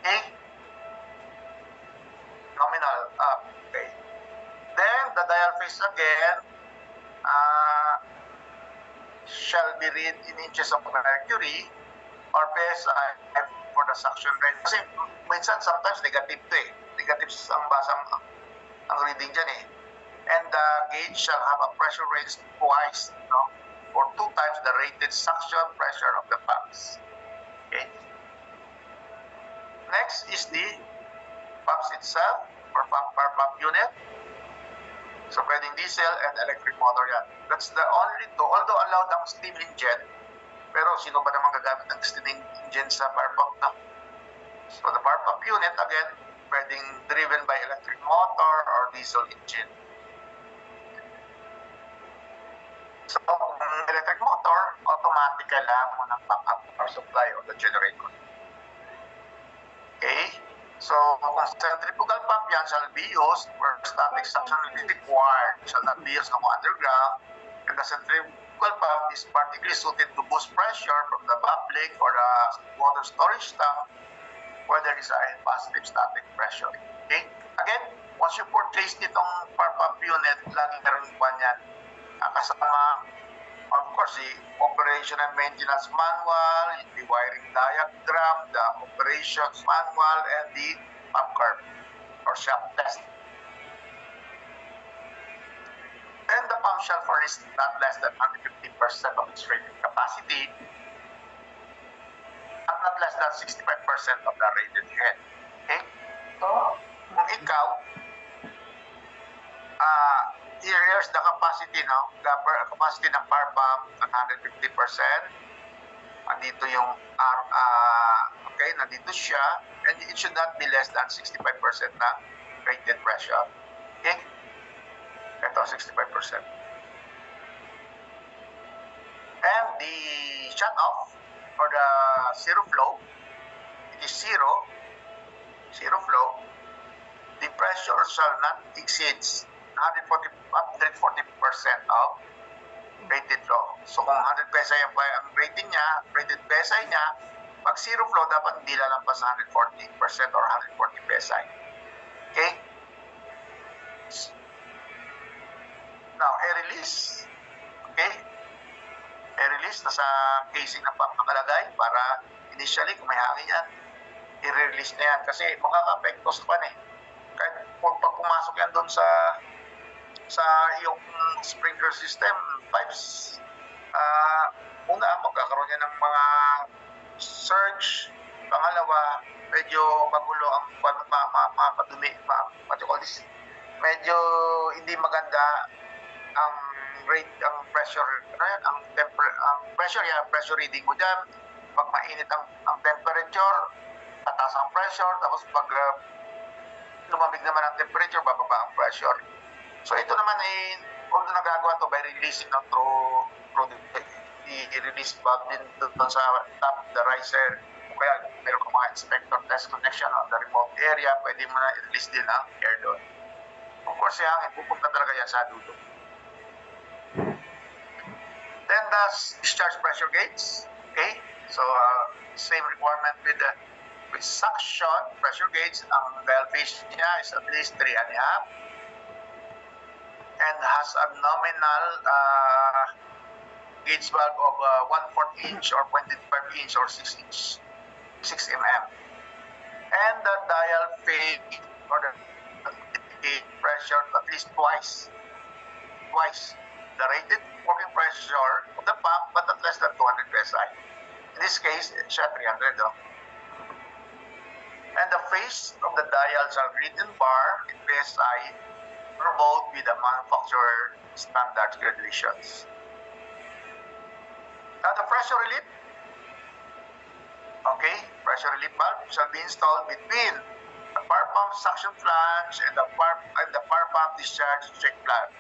Okay? Nominal up. Okay. Then the dial phase again shall be read in inches of mercury or PSI for the suction range. Kasi minsan sometimes negative to eh. Negative ang basang ang reading dyan eh. And the gauge shall have a pressure range twice, or 2 times the rated suction pressure of the pumps. Okay. Next is the pumps itself or pump unit. So pwedeng diesel and electric motor yan. That's the only two. Although allowed ang steam engine, pero sino ba naman gagamit ng steam engine sa power pump na? So the power pump unit, again, pwedeng driven by electric motor or diesel engine. So kung electric motor, automatic lang mo ng backup power supply of the generator. Okay? So kung centrifugal pump yan shall be used where static suction is required, shall not be used underground, and the centrifugal pump is particularly suited to boost pressure from the public or the water storage tank where there is a positive static pressure. Okay? Again, once you purchase nitong power pump unit, lagi meron pa niyan kasama, of course, the operation and maintenance manual, the wiring diagram, the operations manual, and the pump curve or shaft test. And the pump shall furnish not less than 150% of its rated capacity at not less than 65% of the rated head. Okay? So, kung ikaw, here's the capacity, the capacity ng power pump at 150%. Andito yung okay, nandito siya, and it should not be less than 65% na rated pressure. Okay? Ito, 65%. And the shut-off for the zero flow, it is zero flow. The pressure shall not exceed 140% of rated flow. So kung 100 PSI ang rating niya, rated PSI niya, pag zero flow, dapat hindi lalampas 140% or 140 PSI. Okay? Now, air release. Okay? Air release, nasa casing ng pump nakalagay para initially, kung may hangin yan, i-release na yan. Kasi makaka-apekto sa pan eh. Kahit pag pumasok yan doon sa iyong sprinkler system pipes, una, magkakaroon yan ng mga surge. Pangalawa, medyo magulo ang mapadumi, what you call this, medyo hindi maganda ang rate, ang pressure, ang pressure reading mo dyan. Pag mainit ang temperature, tataas ang pressure, tapos pag lumamig naman ang temperature, bababa ang pressure. So ito naman ay, although nagagawa to by releasing ng through the release valve din doon sa top of the riser. O kaya meron kang mga inspector test connection on the remote area, pwede mo na i-release din ang air doon. Of course, yung hangin, pupunta talaga yan sa dulo. Then the discharge pressure gauge. Okay? So, same requirement with suction pressure gauge. Ang dial phase niya is at least 3.5 and has a nominal gauge valve of 1/4 inch or 0.5 inch or 6 inch, 6 mm. And the dial phase or the pressure at least twice the rated working pressure of the pump, but at less than 200 psi. In this case, it's 300. And the phase of the dials are written bar in PSI or both with the manufacturer standard regulations. Now the pressure relief, okay, pressure relief valve shall be installed between the power pump suction flange and the power pump discharge check valve.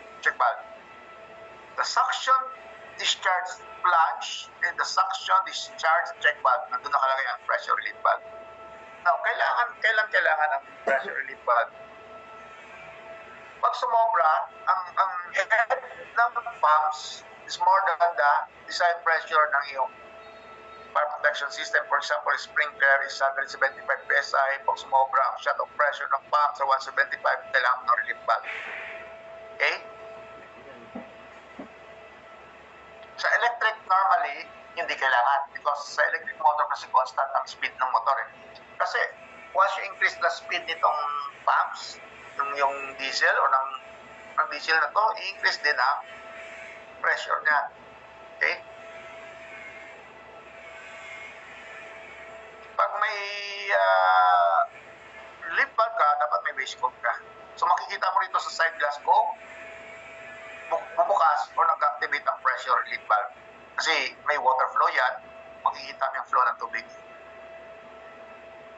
The suction discharge flange and the suction discharge check valve, nandun nakalagay ang pressure relief valve. Now, kailangan ang pressure relief valve. Pag sumobra, ang head ng pumps is more than the design pressure ng iyong fire protection system. For example, sprinkler is 175 psi. Pag sumobra ang shut-off pressure ng pump sa 175, kailangan ng relief valve. Okay? Sa electric, normally, hindi kailangan because sa electric motor kasi constant ang speed ng motor. Kasi once you increase the speed nitong pumps, yung diesel o ng diesel na to, i-increase din ang pressure niya. Okay? Pag may relief valve ka, dapat may base coat ka. So makikita mo rito sa side glass ko, bubukas o nag-activate ang pressure relief valve. Kasi may water flow yan, makikita mo yung flow ng tubig.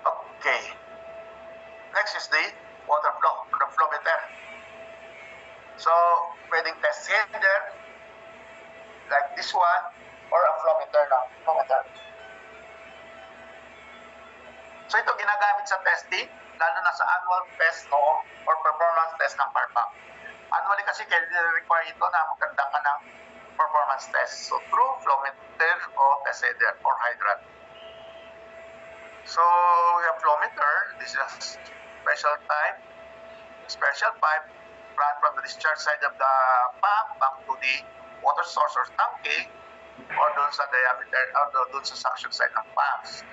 Okay. Next is the water flow, the flow meter. So, pwedeng test header, like this one, or a flow meter na. Flow meter. So, ito ginagamit sa testing, lalo na sa annual test or performance test ng fire pump. Annually kasi require ito na maganda ka ng performance test. So, through flow meter o test header or hydrant. So, we have flow meter. This is a special pipe run from the discharge side of the pump back to the water source or tanke or doon sa diameter or doon sa suction side ng pumps.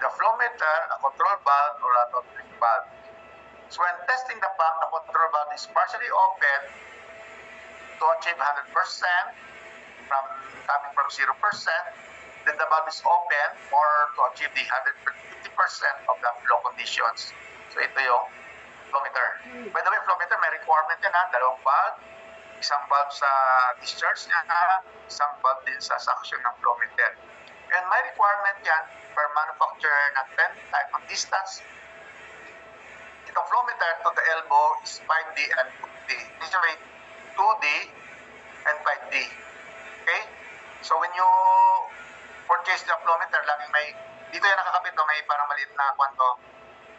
The flow meter, a control valve or a topping valve. So when testing the pump, the control valve is partially open to achieve 100% coming from 0%. Then the valve is open or to achieve the 150% of the flow conditions. So ito yung flow meter. By the way, flow meter may requirement yan ha, dalawang valve, isang valve sa discharge niya, isang valve din sa suction ng flow meter. And may requirement yan per manufacturer na 10 type of distance. Itong flow meter to the elbow is 5D and 2D. Usually 2D and 5D. Okay? So when you purchase the flow meter, laging may, dito yan nakakabit to, may parang maliit na kwanto,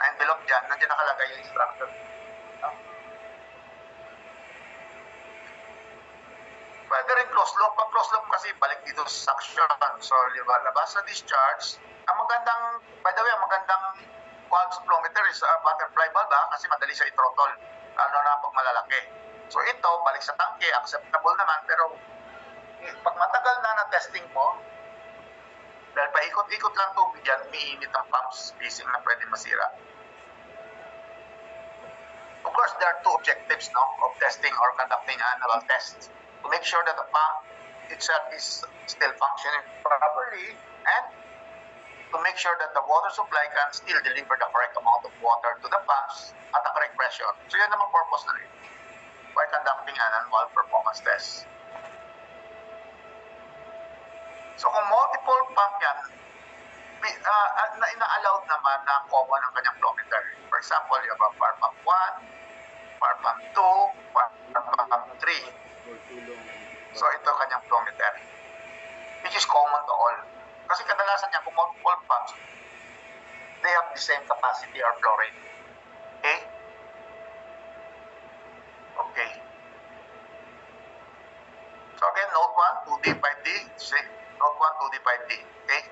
na envelope dyan, nandiyan nakalagay yung instruction. Pwede rin close loop. Pag close loop kasi balik dito sa suction. So, labas sa discharge. Ang magandang, by the way, ang magandang valve sa flow meter is butterfly valve kasi madali siya i-throttle. Lalo na pag malalaki. So, ito, balik sa tangke, acceptable naman. Pero, pag matagal na testing mo, dahil paikot-ikot lang tubig yan, umiinit ang pump spacing na pwede masira. Of course, course, there are two objectives of testing or conducting annual tests to make sure that the pump itself is still functioning properly and to make sure that the water supply can still deliver the correct amount of water to the pumps at the correct pressure. So yun naman purpose na rin by conducting an annual performance test. So kung multiple pump yan, ina-allowed naman na common ang kanyang flow meter. For example, you have a power pump 1, power pump 2, power pump 3. So ito kanyang flow meter, which is common to all. Kasi kadalasan niya, kung multiple pumps, they have the same capacity or flow rate. Okay? Okay. So again, note 1, 2D, 5D. Note 1, 2D, 5D. Okay?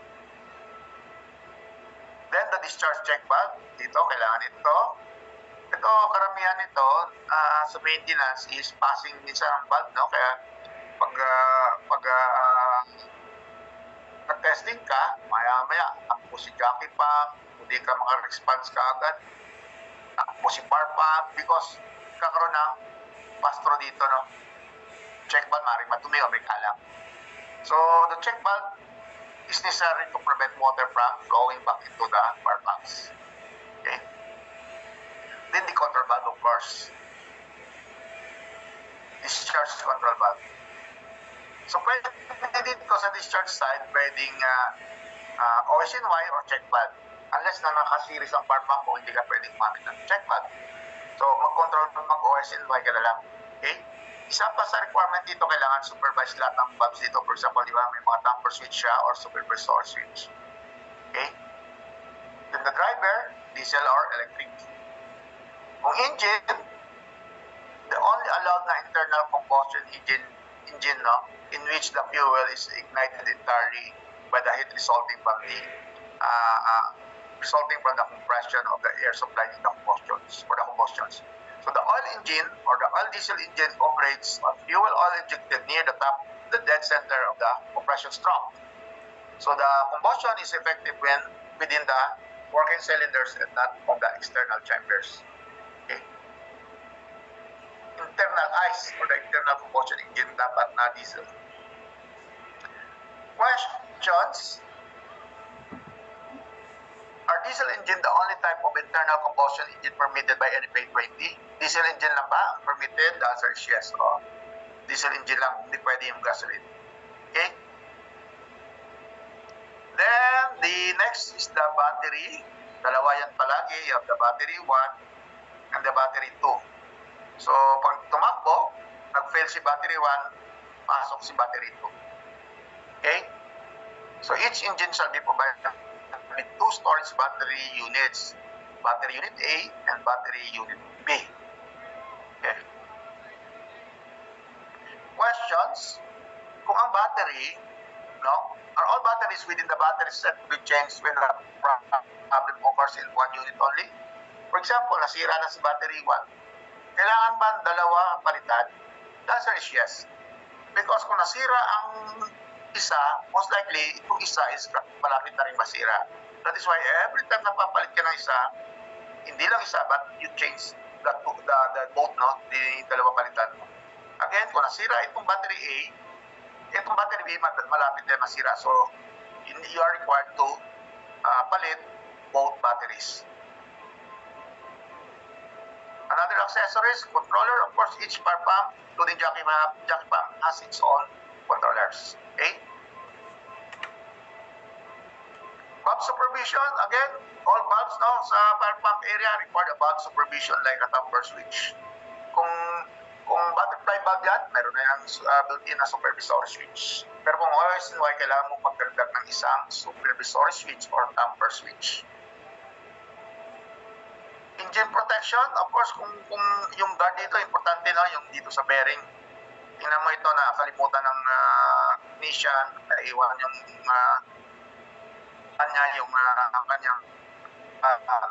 Then the discharge check valve. Dito, kailangan ito. Ito, karamihan nito sa maintenance is passing minsan ang valve, no? Kaya pag nag-testing ka, maya-maya, takbo si jockey pump, hindi ka maka-response ka agad, takbo si power pump, because kakaroon ng pastro dito, no? Check valve, maring matumi o may kalang. So, the check valve is necessary to prevent water from flowing back into the power pumps. Okay? Then the control valve, of course. Discharge control valve. So, pwede dito sa discharge side, pwedeng OSNY or check valve. Unless na nakaseries ang power pump mo, hindi ka pwedeng gumamit ng check valve. So, mag-control mag-OSNY ka na lang. Okay? Isa pa sa requirement dito, kailangan supervise lahat ng valves dito. For example, di ba, may mga tamper switch siya or supervisor switch. Okay? Then the driver, diesel or electric. Kung engine, the only allowed na internal combustion engine, no, in which the fuel is ignited entirely by the heat resulting from the compression of the air supplied in the combustions, for the combustions. So the oil engine or the oil diesel engine operates on fuel oil injected near the top, the dead center of the compression stroke. So the combustion is effective when within the working cylinders and not on the external chambers. Okay. Internal ICE or the internal combustion engine dapat na diesel. Questions? Are diesel engine the only type of internal combustion engine permitted by NFA 20? Diesel engine lang ba ang permitted? The answer is yes. Diesel engine lang, hindi pwede yung gasoline. Okay? Then, the next is the battery. Dalawa yan palagi. You have the battery 1 and the battery 2. So, pag tumakbo, nag-fail si battery 1, pasok si battery 2. Okay? So, each engine shall be provided with two storage battery units. Battery unit A and battery unit B. Okay. Questions? Kung ang battery, no, are all batteries within the battery set to be changed when the problem occurs in one unit only? For example, nasira na si battery 1. Kailangan ba dalawa palitan? The answer is yes. Because kung nasira ang isa, most likely, itong isa is malapit na rin masira. That is why every time napapalit ka ng isa, hindi lang isa, but you change the both, no? The dalawa palitan mo. Again, kung nasira itong battery A, itong battery B, malapit na masira. So, you are required to palit both batteries. Another accessories, controller, of course, each power pump, including jockey pump, has its own controllers. Okay? Valve supervision, again, all valves sa power pump area require a valve supervision like a tamper switch. Kung butterfly valve yan, meron na yung built-in na supervisory switch. Pero kung OSNY, kailangan mo magdagdag ng isang supervisory switch or tamper switch. Engine protection, of course, kung yung guard dito, importante na yung dito sa bearing. Tingnan mo ito na kalimutan ng technician, naiwan yung kanyang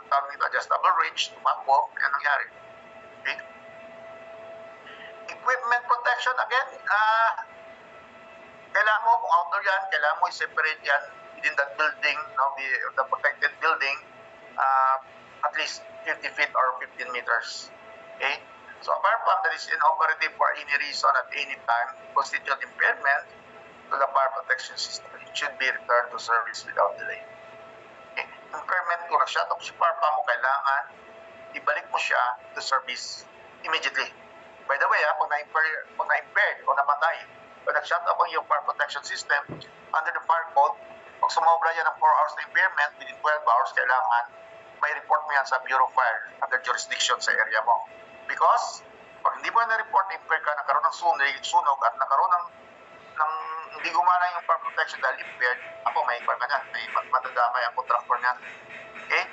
tawag nito, adjustable range, tumakbo, yan nangyari. Okay? Equipment protection, again, kailangan mo, kung outdoor yan, kailangan mo i-separate yan within that building, the protected building, at least 50 feet or 15 meters. Okay? So a fire pump that is inoperative for any reason at any time constitute impairment to the fire protection system. It should be returned to service without delay. Okay? Impairment kung nag-shut off si fire pump mo, kailangan ibalik mo siya to service immediately. By the way, pag na-impaired o namatay, pag nag-shut off ang iyong fire protection system, under the fire code, pag sumobra yan ng 4 hours na impairment, within 12 hours, kailangan may report mo yan sa Bureau of Fire under jurisdiction sa area mo. Because, pag hindi mo na-report na impaired ka, nagkaroon ng sunog at nagkaroon ng hindi gumana yung fire protection dahil impaired, may impaired ka niyan, may matadamay ang contractor niyan. Okay?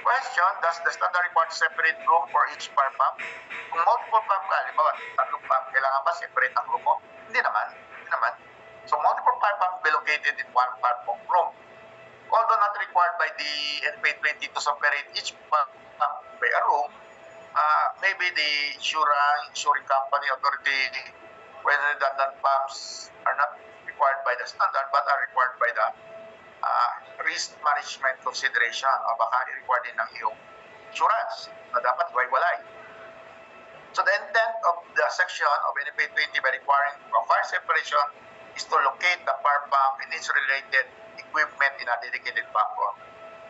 Question, does the standard require separate room for each fire pump? Kung multiple pump ka, halimbawa, 3 pump, kailangan ba separate ang room mo? Hindi naman. So multiple fire pump be located in one fire pump room. Although not required by the NFPA 20 to separate each pump by a room, maybe the insuring company authority, when redundant pumps are not required by the standard but are required by the risk management consideration o baka i-require din ng iyong insurance na dapat walay. So the intent of the section of NFPA 20 by requiring a fire separation is to locate the fire pump and its related equipment in a dedicated pump room.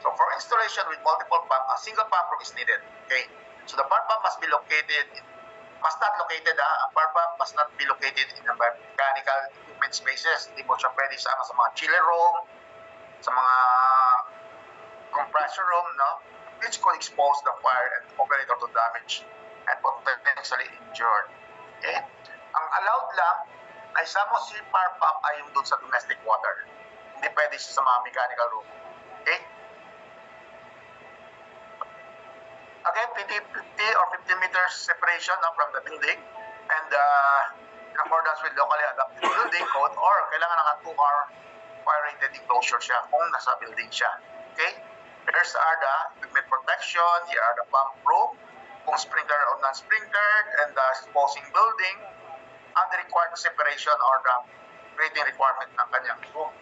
So for installation with multiple pump, a single pump room is needed. Okay? So the fire pump must not be located, a fire pump must not be located in the mechanical equipment spaces. Hindi mo siya pwede sama sa mga chiller room, sa mga compressor room, no? Which could expose the fire and operator to damage and potentially injured. Okay? Ang allowed lang na isama si fire pump ay yung doon sa domestic water. Hindi pwede siya sa mga mechanical room. Okay? Again, 50 or 50 meters separation from the building and in accordance with locally adopted building code or kailangan naka 2-hour fire-rated enclosure siya kung nasa building siya. Okay? Here's are the equipment protection, here are the pump room, kung sprinkler or non-sprinklered, and the exposing building, and the required separation or the rating requirement ng kanyang room.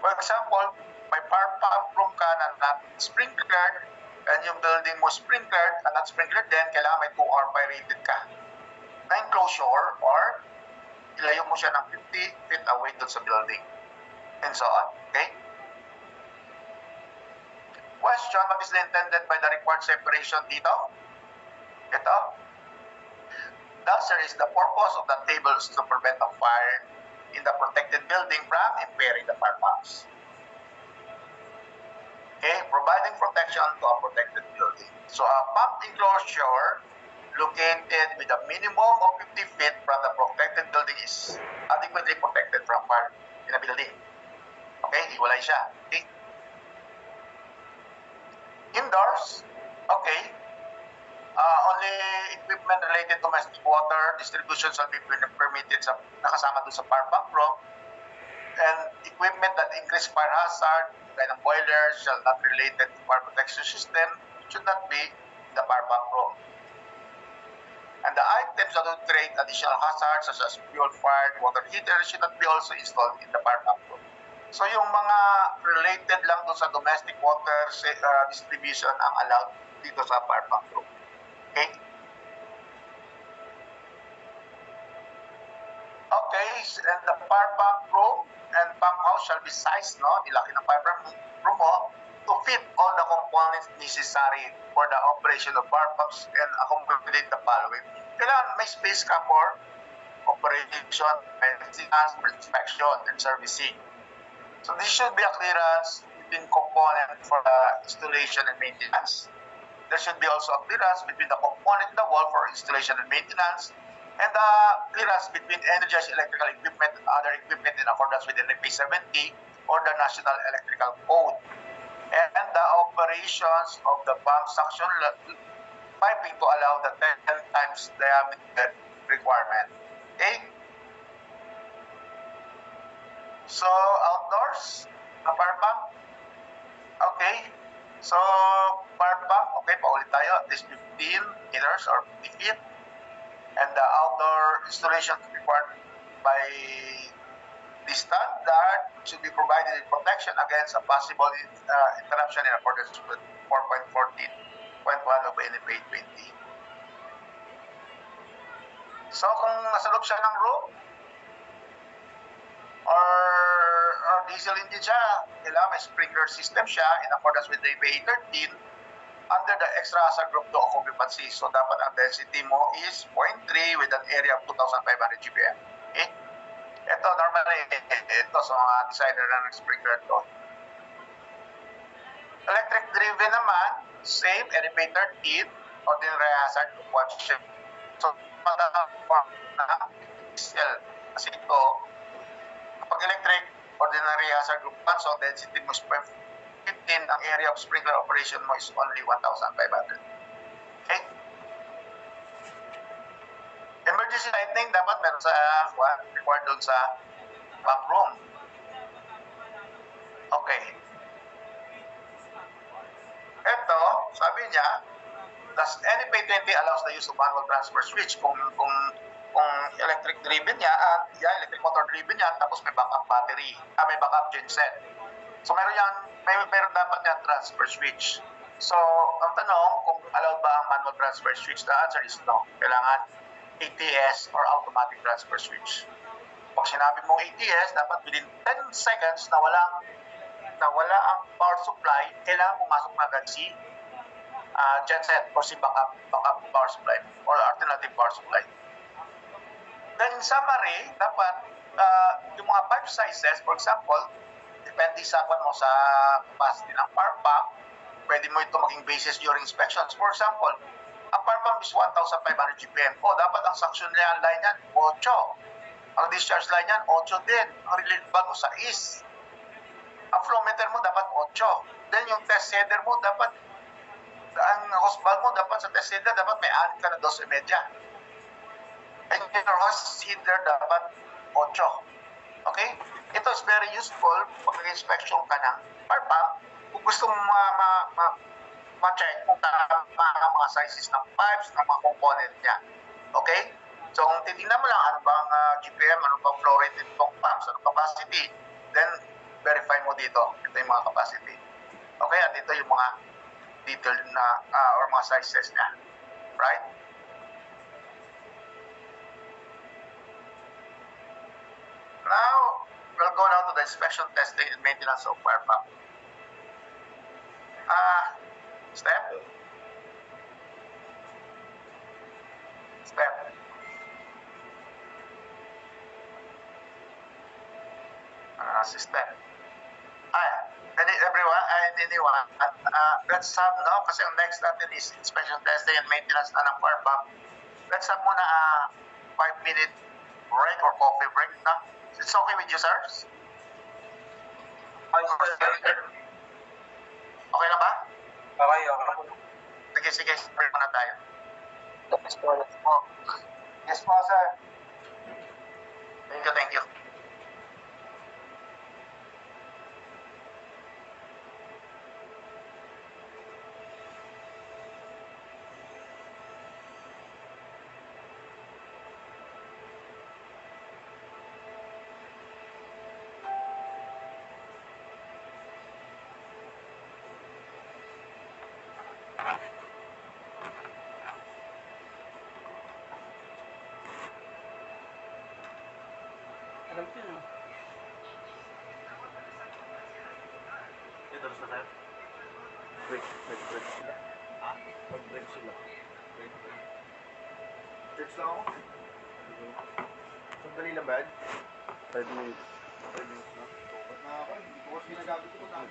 For example, may fire pump room ka na not sprinklered, and yung building mo sprinklered and not sprinklered din, kailangan may 2-hour fire-rated ka na enclosure or ilayo mo siya ng 50 feet away dun sa building. And so on. Okay? Question, what is the intended by the required separation dito? Ito. The answer is the purpose of the tables to prevent a fire in the protected building from impairing the fire pumps. Okay? Providing protection to a protected building. So a pump enclosure located with a minimum of 50 feet from the protected building is adequately protected from fire in a building. Okay, hiwalay siya. Okay. Indoors, okay. Only equipment related to domestic water distribution shall be permitted sa nakasama doon sa fire pump room. And equipment that increase fire hazard, like ng boilers, shall not be related to fire protection system, should not be in the fire pump room. And the items that would create additional hazards such as fuel-fired water heaters should not be also installed in the fire pump room. So yung mga related lang doon sa domestic water distribution ang allowed dito sa fire pump room. Okay? Okay, and the fire pump room and pump house shall be sized, no? Nilaki ng fire pump room mo to fit all the components necessary for the operation of fire pumps and accommodate the following. Kailangan may space ka for operation, maintenance, inspection, and servicing. So this should be a clearance between component for the installation and maintenance. There should be also a clearance between the component in the wall for installation and maintenance, and the clearance between energized electrical equipment and other equipment in accordance with NFPA 70 or the National Electrical Code. And the operations of the pump suction piping to allow the 10 times diameter requirement. Okay? So, outdoors, the fire pump. Okay. So, fire pump, okay, paulit tayo. At least 15 meters or 50 feet. And the outdoor installation required by the standard should be provided in protection against a possible interruption in accordance with 4.14.1 of NFA 20. So kung nasa loob siya ng room, or diesel engine siya, kailangan may sprinkler system siya in accordance with the NFA 13 under the extra hazard group 2 occupancy. So dapat ang density mo is 0.3 with an area of 2,500 GPM. Okay? Ito, normally, ito sa mga designer ng sprinkler to. Electric driven naman, same, NFA 13, ordinary hazard group 1. So, kasi ito, kapag electric, ordinary hazard group 1, so density mo is 15, ang area of sprinkler operation mo is only 1,500. Okay? Emergency lighting dapat meron sa required doon sa back room. Okay. Ito, sabi niya, does NFA 20 allows the use of manual transfer switch kung electric driven niya at electric motor driven niya tapos may backup battery, may backup genset. So meron dapat yan transfer switch. So ang tanong kung allowed ba ang manual transfer switch, the answer is no. Kailangan ATS or automatic transfer switch. Pag sinabi mong ATS, dapat within 10 seconds na wala ang power supply, kailangan pumasok na agad si genset or si backup power supply or alternative power supply. Then in summary, dapat yung mga pipe sizes, for example, depende sa capacity ng power pump, pwede mo ito maging basis during inspections. For example, ang power pump is 1,500 GPM. Dapat ang suction line yan, 8. Ang discharge line yan, 8 din. Ang relay valve mo, 6. Ang flow meter mo dapat 8. Then yung test header mo dapat, ang hose valve mo dapat sa test header dapat may 6 ka na 12 media. And your hose header dapat 8. Okay? Ito is very useful pag nag-inspection ka ng power pump. Kung gusto mo ma-check kung mga sizes ng pipes, ng mga component niya. Okay? So kung titignan mo lang ano bang GPM, ano bang flow rate nitong pumps, ano capacity, then verify mo dito. Ito yung mga capacity. Okay? At ito yung mga detailed na or mga sizes niya. Right? Now, we'll go now to the inspection, testing, and maintenance of fire pump. Step. System. Anyone, let's have, kasi ang next natin is inspection, testing, and maintenance na ng fire pump. Let's have muna 5-minute break or coffee break na. It's okay with you, sirs? Okay na ba? Okay. Sige, break muna tayo. Yes po, sir. Thank you. Alam ko yun. Terus na tayo? Break sila. Mag-break sila. Break lang ako. Sandali lang ba? 5 minutes. 5 minutes na. Ba't na ako? Hindi ko kasi ginagamit ko na.